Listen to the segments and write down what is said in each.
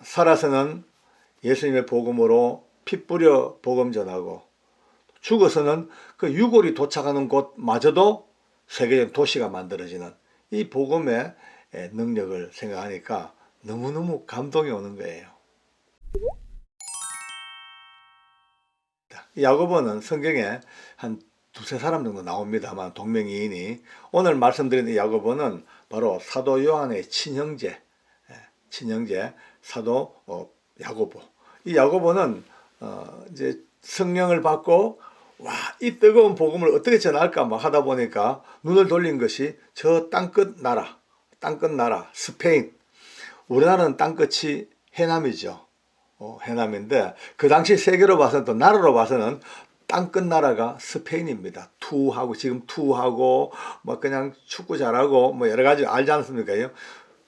살아서는 예수님의 복음으로 피 뿌려 복음 전하고, 죽어서는 그 유골이 도착하는 곳마저도 세계적 도시가 만들어지는 이 복음의 능력을 생각하니까 너무너무 감동이 오는 거예요. 야고보는 성경에 한 두세 사람 정도 나옵니다만, 동명이인이. 오늘 말씀드린 이 야고보는 바로 사도 요한의 친형제 사도 야고보. 이 야고보는 이제 성령을 받고 이 뜨거운 복음을 어떻게 전할까 막 하다 보니까 눈을 돌린 것이 저 땅끝 나라 스페인. 우리나라는 땅끝이 해남이죠. 해남인데 그 당시 세계로 봐서는, 또 나라로 봐서는 땅끝 나라가 스페인입니다. 투하고, 지금 투하고 뭐 그냥 축구 잘하고 뭐 여러 가지 알지 않습니까?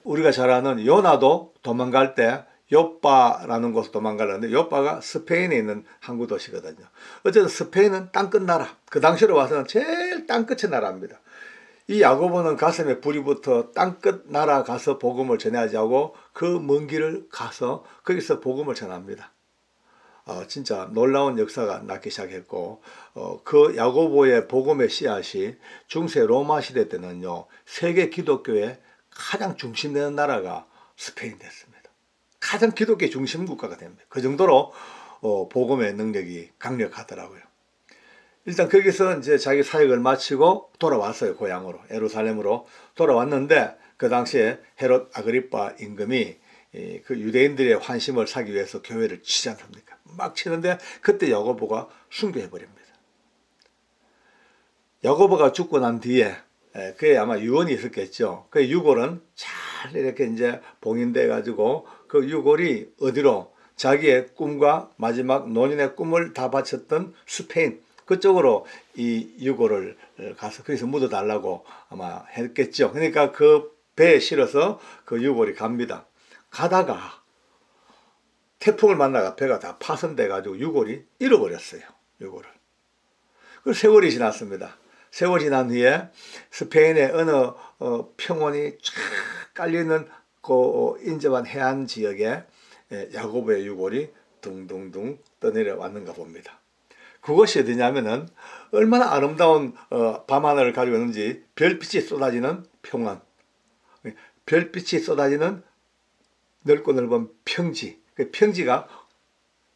우리가 잘 아는 요나도 도망갈 때 요빠라는 곳을 도망가려는데, 요빠가 스페인에 있는 항구 도시거든요. 어쨌든 스페인은 땅끝 나라, 그 당시로 봐서는 제일 땅끝의 나라입니다. 이 야고보는 가슴에 불이 붙어 땅끝 나라 가서 복음을 전해야지 하고 그 먼 길을 가서 거기서 복음을 전합니다. 진짜 놀라운 역사가 나기 시작했고, 그 야고보의 복음의 씨앗이 중세 로마 시대 때는요, 세계 기독교의 가장 중심되는 나라가 스페인 됐습니다. 가장 기독교 중심 국가가 됩니다. 그 정도로 복음의 능력이 강력하더라고요. 일단 거기서 이제 자기 사역을 마치고 돌아왔어요. 고향으로, 예루살렘으로 돌아왔는데, 그 당시에 헤롯 아그리파 임금이 그 유대인들의 환심을 사기 위해서 교회를 치지 않습니까? 막 치는데 그때 야고보가 순교해버립니다. 야고보가 죽고 난 뒤에 그에 아마 유언이 있었겠죠. 그 유골은 잘 이렇게 이제 봉인돼 가지고 그 유골이 어디로, 자기의 꿈과 마지막 노년의 꿈을 다 바쳤던 스페인 그쪽으로 이 유골을 가서 거기서 묻어달라고 아마 했겠죠. 그러니까 그 배에 실어서 그 유골이 갑니다. 가다가 태풍을 만나가 배가 다 파손돼 가지고 유골이 잃어버렸어요. 유골을. 그 세월이 지났습니다. 세월이 지난 후에 스페인의 어느 평원이 쫙 깔려있는 그 인접한 해안 지역에 야고보의 유골이 둥둥둥 떠내려 왔는가 봅니다. 그것이 어디냐면은 얼마나 아름다운 밤하늘을 가지고 있는지, 별빛이 쏟아지는 평원, 별빛이 쏟아지는 넓고 넓은 평지. 그 평지가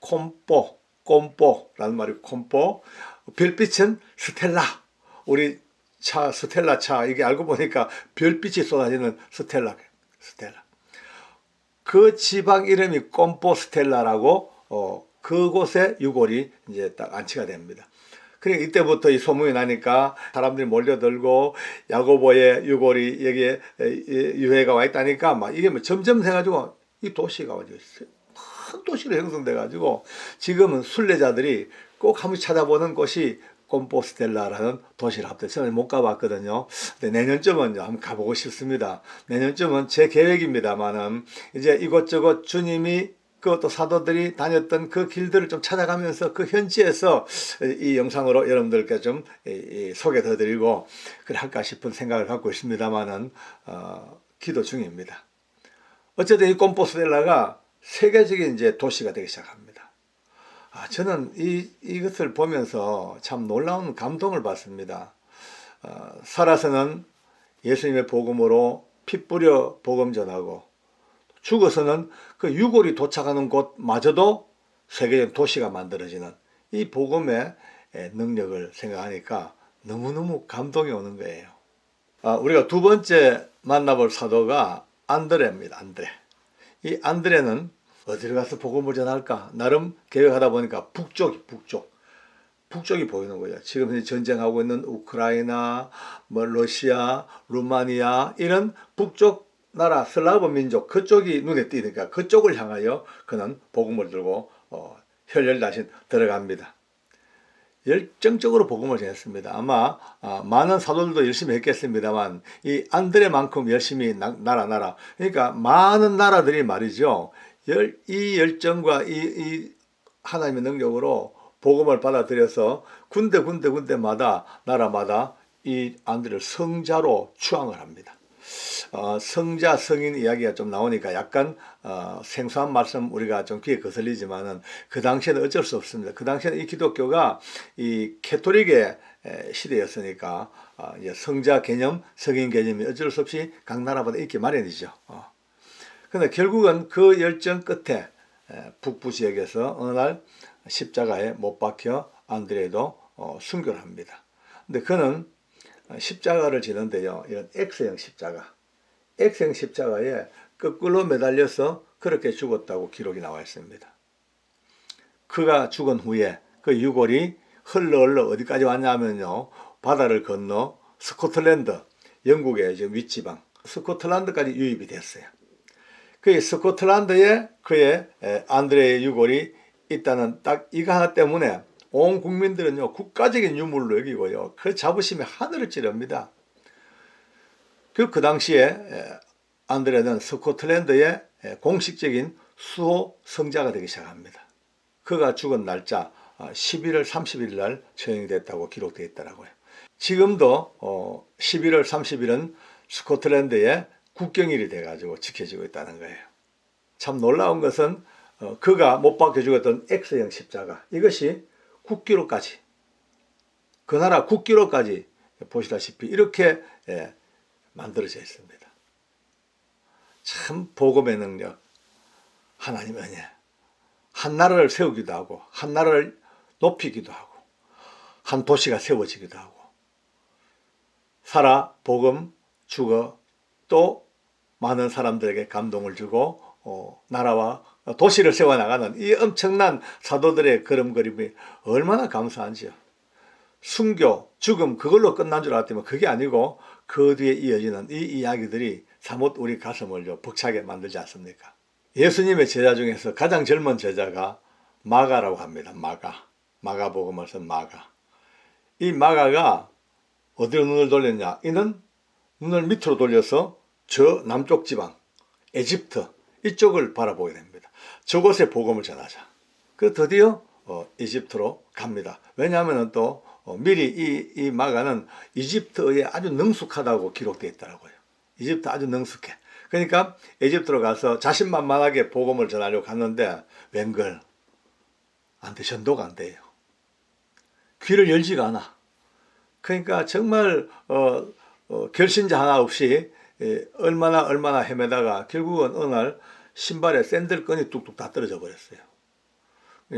콤뽀라는 말이 콤뽀. 별빛은 스텔라. 우리 차 스텔라 차, 이게 알고 보니까 별빛이 쏟아지는 스텔라. 그 지방 이름이 콤포스텔라라고 그곳에 유골이 이제 딱 안치가 됩니다. 그러니까 이때부터 이 소문이 나니까 사람들이 몰려들고 야고보의 유골이 여기에 유해가 와 있다니까 막 이게 뭐 점점 해가지고 이 도시가 큰 도시로 형성돼 가지고 지금은 순례자들이 꼭 한번 찾아보는 곳이 콤포스텔라라는 도시랍니다. 저는 못 가봤거든요. 근데 내년쯤은 한번 가보고 싶습니다. 내년쯤은 제 계획입니다만은 이제 이곳저곳 주님이 또 사도들이 다녔던 그 길들을 좀 찾아가면서 그 현지에서 이 영상으로 여러분들께 좀 소개해 드리고 그래 할까 싶은 생각을 갖고 있습니다만은 기도 중입니다. 어쨌든 이 콤포스텔라가 세계적인 이제 도시가 되기 시작합니다. 저는 이것을 보면서 참 놀라운 감동을 받습니다. 살아서는 예수님의 복음으로 피 뿌려 복음 전하고, 죽어서는 그 유골이 도착하는 곳마저도 세계적 도시가 만들어지는 이 복음의 능력을 생각하니까 너무너무 감동이 오는 거예요. 우리가 두 번째 만나볼 사도가 안드레입니다. 이 안드레는 어디를 가서 복음을 전할까 나름 계획하다 보니까 북쪽이 보이는 거예요. 지금 현재 전쟁하고 있는 우크라이나, 뭐 러시아, 루마니아 이런 북쪽 나라 슬라브 민족 그쪽이 눈에 띄니까 그쪽을 향하여 그는 복음을 들고 혈혈단신 들어갑니다. 열정적으로 복음을 전했습니다. 아마 많은 사도들도 열심히 했겠습니다만 이 안드레만큼 열심히 나라 그러니까 많은 나라들이 말이죠, 이 열정과 이 하나님의 능력으로 복음을 받아들여서 군데마다 나라마다 이 안드레를 성자로 추앙을 합니다. 성자 성인 이야기가 좀 나오니까 약간 생소한 말씀 우리가 좀 귀에 거슬리지만은 그 당시에는 어쩔 수 없습니다. 그 당시에는 이 기독교가 이 캐토릭의 시대였으니까 이제 성자 개념, 성인 개념이 어쩔 수 없이 각 나라마다 있기 마련이죠. 그런데 결국은 그 열정 끝에 북부 지역에서 어느 날 십자가에 못 박혀 안드레도 순교를 합니다. 근데 그는 십자가를 지는데요, 이런 X형 십자가, X형 십자가에 거꾸로 매달려서 그렇게 죽었다고 기록이 나와 있습니다. 그가 죽은 후에 그 유골이 흘러 어디까지 왔냐면요, 바다를 건너 스코틀랜드, 영국의 윗지방 스코틀랜드까지 유입이 됐어요. 그 스코틀랜드에 그의 안드레의 유골이 있다는 딱 이거 하나 때문에 온 국민들은요, 국가적인 유물로 여기고요, 그 자부심이 하늘을 찌릅니다. 그 당시에 안드레는 스코틀랜드의 공식적인 수호 성자가 되기 시작합니다. 그가 죽은 날짜 11월 30일 날 처형이 됐다고 기록되어 있더라고요. 지금도 11월 30일은 스코틀랜드의 국경일이 돼가지고 지켜지고 있다는 거예요. 참 놀라운 것은 그가 못 박혀 죽었던 X형 십자가, 이것이 국기로까지, 그 나라 국기로까지 보시다시피 이렇게 만들어져 있습니다. 참 복음의 능력, 하나님의 은혜, 한 나라를 세우기도 하고 한 나라를 높이기도 하고 한 도시가 세워지기도 하고, 살아 복음 죽어 또 많은 사람들에게 감동을 주고 나라와 도시를 세워나가는 이 엄청난 사도들의 걸음걸음이 얼마나 감사한지요. 순교, 죽음 그걸로 끝난 줄 알았더니 그게 아니고 그 뒤에 이어지는 이 이야기들이 사뭇 우리 가슴을 벅차게 만들지 않습니까? 예수님의 제자 중에서 가장 젊은 제자가 마가라고 합니다. 마가복음을 쓴 마가. 이 마가가 어디로 눈을 돌렸냐? 이는 눈을 밑으로 돌려서 저 남쪽 지방 에집트 이쪽을 바라보게 됩니다. 저곳에 복음을 전하자. 그 드디어 이집트로 갑니다. 왜냐하면 또 미리 이 마가는 이집트에 아주 능숙하다고 기록되어 있더라고요. 이집트 아주 능숙해. 그러니까 이집트로 가서 자신만만하게 복음을 전하려고 갔는데 웬걸 안 돼, 전도가 안 돼요. 귀를 열지가 않아. 그러니까 정말 결신자 하나 없이 얼마나 헤매다가 결국은 어느 날 신발에 샌들끈이 뚝뚝 다 떨어져 버렸어요.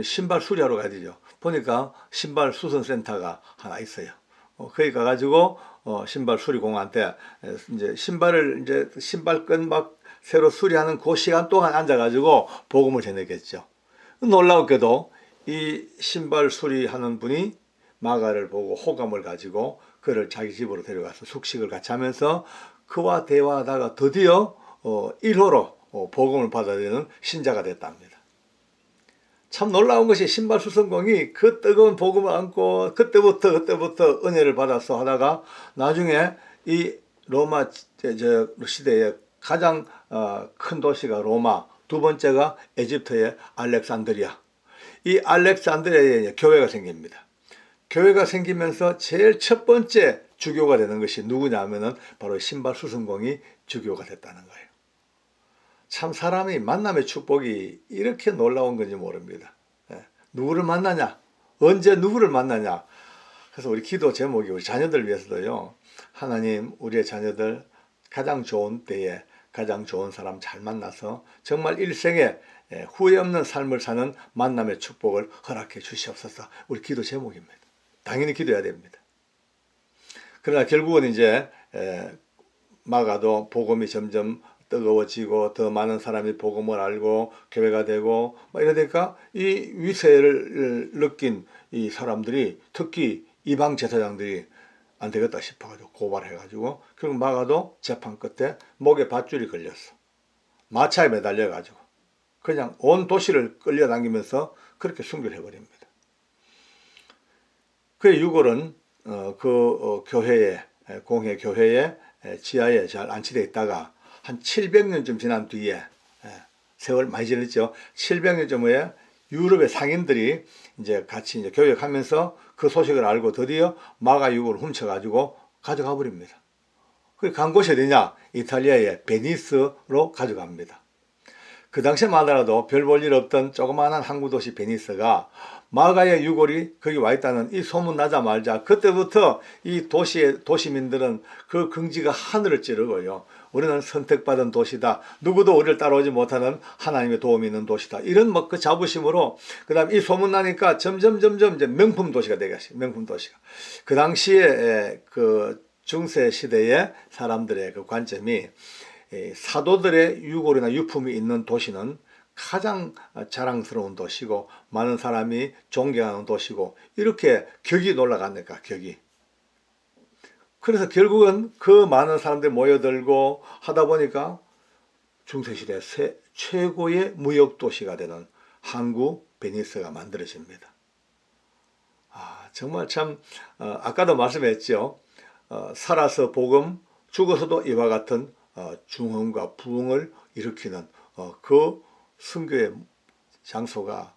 신발 수리하러 가야 되죠. 보니까 신발 수선센터가 하나 있어요. 거기 가가지고 신발 수리공한테 이제 신발끈 막 새로 수리하는 그 시간 동안 앉아가지고 복음을 전했겠죠. 놀라웠게도 이 신발 수리하는 분이 마가를 보고 호감을 가지고 그를 자기 집으로 데려가서 숙식을 같이 하면서 그와 대화하다가 드디어 1호로 복음을 받아들이는 신자가 됐답니다. 참 놀라운 것이 신발 수선공이 그 뜨거운 복음을 안고 그때부터 은혜를 받아서 하다가 나중에 이 로마 시대의 가장 큰 도시가 로마, 두 번째가 에집트의 알렉산드리아. 이 알렉산드리아에 교회가 생깁니다. 교회가 생기면서 제일 첫 번째 주교가 되는 것이 누구냐 하면은 바로 신발 수선공이 주교가 됐다는 거예요. 참 사람이 만남의 축복이 이렇게 놀라운 건지 모릅니다. 누구를 만나냐? 언제 누구를 만나냐? 그래서 우리 기도 제목이 우리 자녀들 위해서도요. 하나님 우리의 자녀들 가장 좋은 때에 가장 좋은 사람 잘 만나서 정말 일생에 후회 없는 삶을 사는 만남의 축복을 허락해 주시옵소서. 우리 기도 제목입니다. 당연히 기도해야 됩니다. 그러나 결국은 이제 마가도 복음이 점점 뜨거워지고 더 많은 사람이 복음을 알고 교회가 되고 이러니까 이 위세를 느낀 이 사람들이 특히 이방 제사장들이 안 되겠다 싶어가지고 고발해가지고 결국 마가도 재판 끝에 목에 밧줄이 걸렸어. 마차에 매달려가지고 그냥 온 도시를 끌려다니면서 그렇게 순교를 해버립니다. 그의 유골은 교회에 공회 교회에 지하에 잘 안치되어 있다가 한 700년쯤 지난 뒤에 세월 많이 지났죠. 700년쯤 후에 유럽의 상인들이 이제 같이 이제 교역하면서 그 소식을 알고 드디어 마가 유골을 훔쳐가지고 가져가 버립니다. 간 곳이 어디냐? 이탈리아의 베니스로 가져갑니다. 그 당시만 하더라도 별 볼 일 없던 조그마한 항구 도시 베니스가 마가의 유골이 거기 와 있다는 이 소문 나자마자 그때부터 이 도시민들은 그 긍지가 하늘을 찌르고요. 우리는 선택받은 도시다. 누구도 우리를 따라오지 못하는 하나님의 도움이 있는 도시다. 이런 뭐 그 자부심으로 그다음 이 소문 나니까 점점 이제 명품 도시가 되겠어요. 명품 도시가. 그 당시에 그 중세 시대의 사람들의 그 관점이 사도들의 유골이나 유품이 있는 도시는 가장 자랑스러운 도시고 많은 사람이 존경하는 도시고 이렇게 격이 올라갑니까? 격이. 그래서 결국은 그 많은 사람들이 모여들고 하다 보니까 중세시대 최고의 무역도시가 되는 항구 베니스가 만들어집니다. 정말 참 아까도 말씀했죠. 살아서 복음, 죽어서도 이와 같은 중흥과 부흥을 일으키는 그 선교의 장소가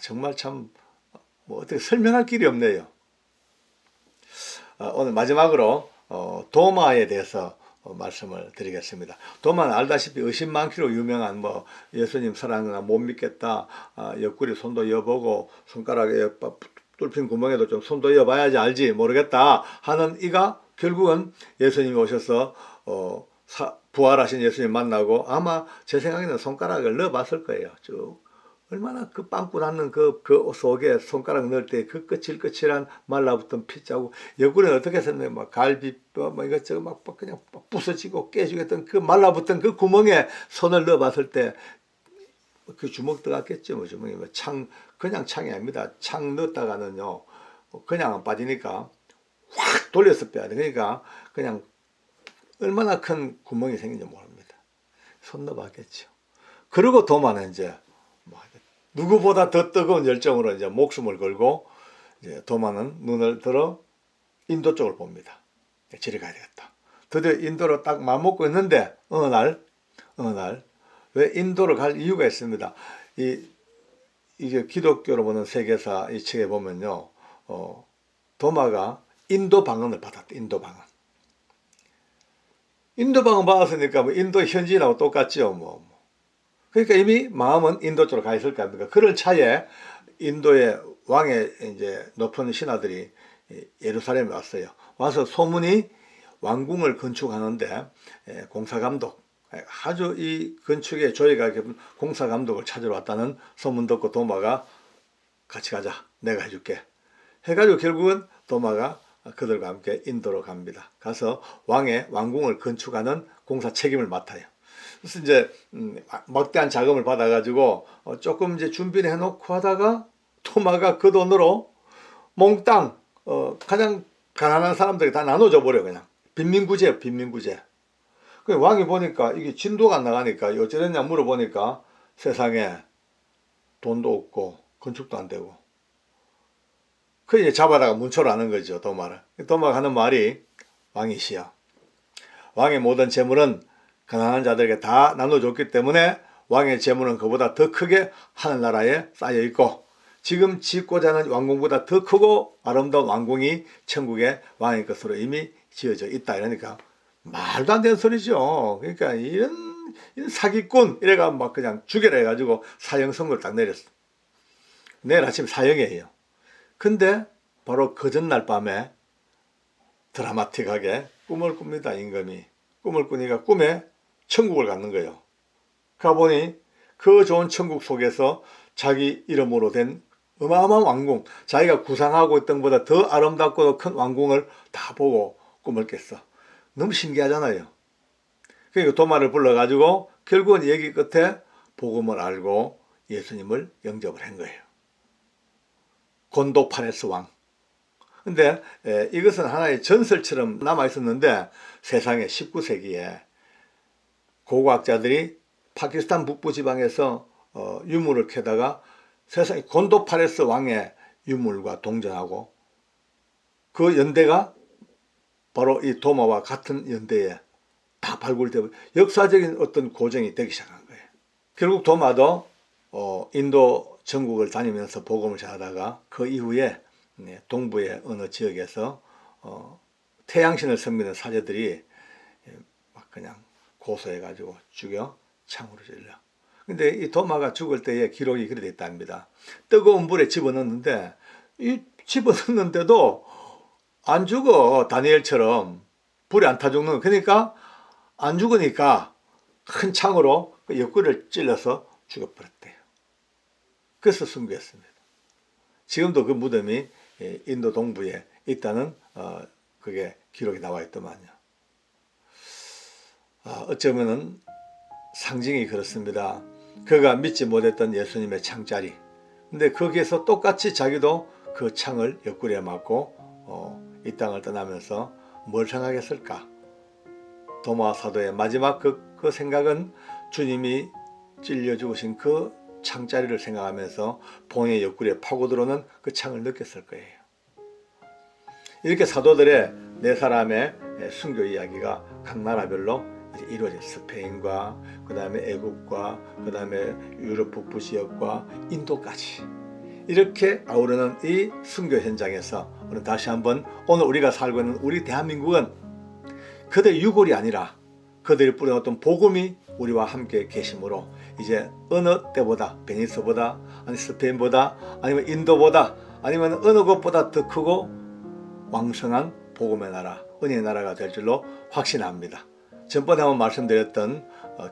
정말 참 뭐 어떻게 설명할 길이 없네요. 오늘 마지막으로 도마에 대해서 말씀을 드리겠습니다. 도마는 알다시피 의심 많기로 유명한 뭐 예수님 사랑하나 못 믿겠다, 옆구리 손도 여보고 손가락에 뚫힌 구멍에도 좀 손도 여봐야지 알지 모르겠다 하는 이가 결국은 예수님이 오셔서 부활하신 예수님 만나고 아마 제 생각에는 손가락을 넣어봤을 거예요. 쭉 얼마나 그 빵꾸 났는 그 속에 손가락 넣을 때 그 거칠거칠한 말라붙은 피자국, 옆구리는 어떻게 했었나요? 막 갈비뼈 뭐 이것저것 막 그냥 부서지고 깨지겠던 그 말라붙은 그 구멍에 손을 넣어봤을 때 그 주먹 들어갔겠죠. 뭐 주먹이 뭐 그냥 창이 아닙니다. 창 넣었다가는요 그냥 안 빠지니까 확 돌려서 빼야 돼. 그러니까 그냥 얼마나 큰 구멍이 생긴지 모릅니다. 손 넣어봤겠죠. 그리고 도마는 이제 누구보다 더 뜨거운 열정으로 이제 목숨을 걸고 이제 도마는 눈을 들어 인도 쪽을 봅니다. 저리 가야 되겠다. 드디어 인도로 딱 마음먹고 있는데 어느 날 왜 인도를 갈 이유가 있습니다. 이게 기독교로 보는 세계사 이 책에 보면요, 도마가 인도 방언을 받았대. 인도 방언. 인도 방언 받았으니까 뭐 인도 현지인하고 똑같죠. 그러니까 이미 마음은 인도 쪽으로 가 있을 거 아닙니까? 그럴 차에 인도의 왕의 이제 높은 신하들이 예루살렘에 왔어요. 와서 소문이 왕궁을 건축하는데 공사감독, 아주 이 건축에 조예가 깊은 공사감독을 찾으러 왔다는 소문 듣고 도마가 같이 가자, 내가 해줄게 해가지고 결국은 도마가 그들과 함께 인도로 갑니다. 가서 왕궁을 건축하는 공사 책임을 맡아요. 그래서 이제 막대한 자금을 받아가지고 조금 이제 준비를 해놓고 하다가 도마가 그 돈으로 몽땅 가장 가난한 사람들에게 다 나눠줘 버려. 그냥 빈민구제예요. 빈민구제. 그 왕이 보니까 이게 진도가 안 나가니까 어쩌랬냐 물어보니까 세상에 돈도 없고 건축도 안 되고 그 이제 잡아다가 문초를 하는 거죠. 도마를. 도마가 하는 말이 왕이시여, 왕의 모든 재물은 가난한 자들에게 다 나눠줬기 때문에 왕의 재물은 그보다 더 크게 하늘나라에 쌓여있고 지금 짓고자 하는 왕궁보다 더 크고 아름다운 왕궁이 천국의 왕의 것으로 이미 지어져 있다. 이러니까 말도 안 되는 소리죠. 그러니까 이런 사기꾼 이래가 막 그냥 죽여라 해가지고 사형 선고를 딱 내렸어. 내일 아침 사형이에요. 근데 바로 그 전날 밤에 드라마틱하게 꿈을 꿉니다. 임금이 꿈을 꾸니까 꿈에 천국을 갖는 거예요. 가보니 그 좋은 천국 속에서 자기 이름으로 된 어마어마한 왕궁, 자기가 구상하고 있던 것보다 더 아름답고 큰 왕궁을 다 보고 꿈을 깼어. 너무 신기하잖아요. 그러니까 도마를 불러가지고 결국은 얘기 끝에 복음을 알고 예수님을 영접을 한 거예요. 곤도파레스 왕. 근데 이것은 하나의 전설처럼 남아있었는데 세상에 19세기에 고고학자들이 파키스탄 북부 지방에서 유물을 캐다가 세상에 곤도파레스 왕의 유물과 동전하고 그 연대가 바로 이 도마와 같은 연대에 다 발굴되고 역사적인 어떤 고정이 되기 시작한 거예요. 결국 도마도 인도 전국을 다니면서 복음을 전하다가 그 이후에 동부의 어느 지역에서 태양신을 섬기는 사제들이 그냥 고소해가지고 죽여 창으로 찔러. 근데 이 도마가 죽을 때의 기록이 그래 됐답니다. 뜨거운 물에 집어넣는데 이 집어넣는데도 안 죽어. 다니엘처럼 불에 안 타 죽는. 그러니까 안 죽으니까 큰 창으로 그 옆구리를 찔러서 죽어버렸대요. 그래서 순교했습니다. 지금도 그 무덤이 인도 동부에 있다는 그게 기록이 나와 있더만요. 어쩌면은 상징이 그렇습니다. 그가 믿지 못했던 예수님의 창자리. 근데 거기에서 똑같이 자기도 그 창을 옆구리에 맞고 이 땅을 떠나면서 뭘 생각했을까? 도마 사도의 마지막 그 생각은 주님이 찔려 죽으신 그 창자리를 생각하면서 본의 옆구리에 파고 들어오는 그 창을 느꼈을 거예요. 이렇게 사도들의 네 사람의 순교 이야기가 각 나라별로 이루어진 스페인과 그 다음에 애국과 그 다음에 유럽 북부 지역과 인도까지 이렇게 아우르는 이 순교 현장에서 오늘 다시 한번 오늘 우리가 살고 있는 우리 대한민국은 그들의 유골이 아니라 그들이 뿌려놓았던 복음이 우리와 함께 계심으로 이제 어느 때보다 베니스보다 아니 스페인보다 아니면 인도보다 아니면 어느 곳보다 더 크고 왕성한 복음의 나라 은혜의 나라가 될 줄로 확신합니다. 전번에 한번 말씀드렸던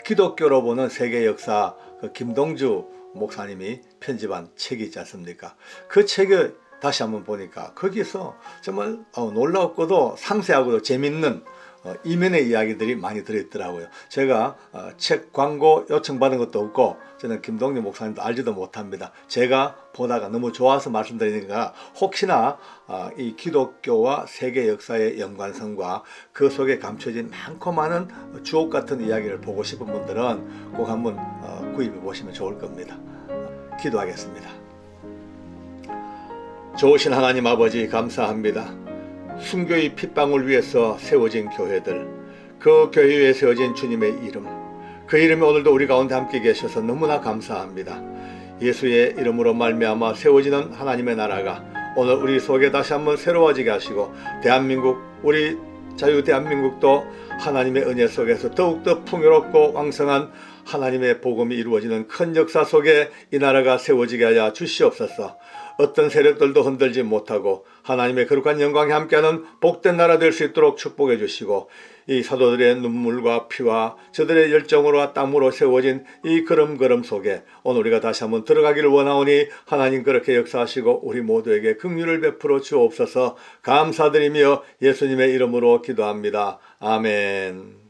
기독교로 보는 세계 역사 그 김동주 목사님이 편집한 책이 있지 않습니까? 그 책을 다시 한번 보니까 거기서 정말 놀랍고도 상세하고도 재밌는 이면의 이야기들이 많이 들어있더라고요. 제가 책 광고 요청받은 것도 없고 저는 김동주 목사님도 알지도 못합니다. 제가 보다가 너무 좋아서 말씀드리니까 혹시나 이 기독교와 세계 역사의 연관성과 그 속에 감춰진 많고 많은 주옥 같은 이야기를 보고 싶은 분들은 꼭 한번 구입해 보시면 좋을 겁니다. 기도하겠습니다. 좋으신 하나님 아버지 감사합니다. 순교의 핏방울 위에서 세워진 교회들, 그 교회 위에 세워진 주님의 이름, 그 이름이 오늘도 우리 가운데 함께 계셔서 너무나 감사합니다. 예수의 이름으로 말미암아 세워지는 하나님의 나라가 오늘 우리 속에 다시 한번 새로워지게 하시고 대한민국, 우리 자유 대한민국도 하나님의 은혜 속에서 더욱더 풍요롭고 왕성한 하나님의 복음이 이루어지는 큰 역사 속에 이 나라가 세워지게 하여 주시옵소서. 어떤 세력들도 흔들지 못하고 하나님의 거룩한 영광에 함께하는 복된 나라 될 수 있도록 축복해 주시고 이 사도들의 눈물과 피와 저들의 열정으로 땀으로 세워진 이 걸음걸음 속에 오늘 우리가 다시 한번 들어가기를 원하오니 하나님 그렇게 역사하시고 우리 모두에게 긍휼을 베풀어 주옵소서. 감사드리며 예수님의 이름으로 기도합니다. 아멘.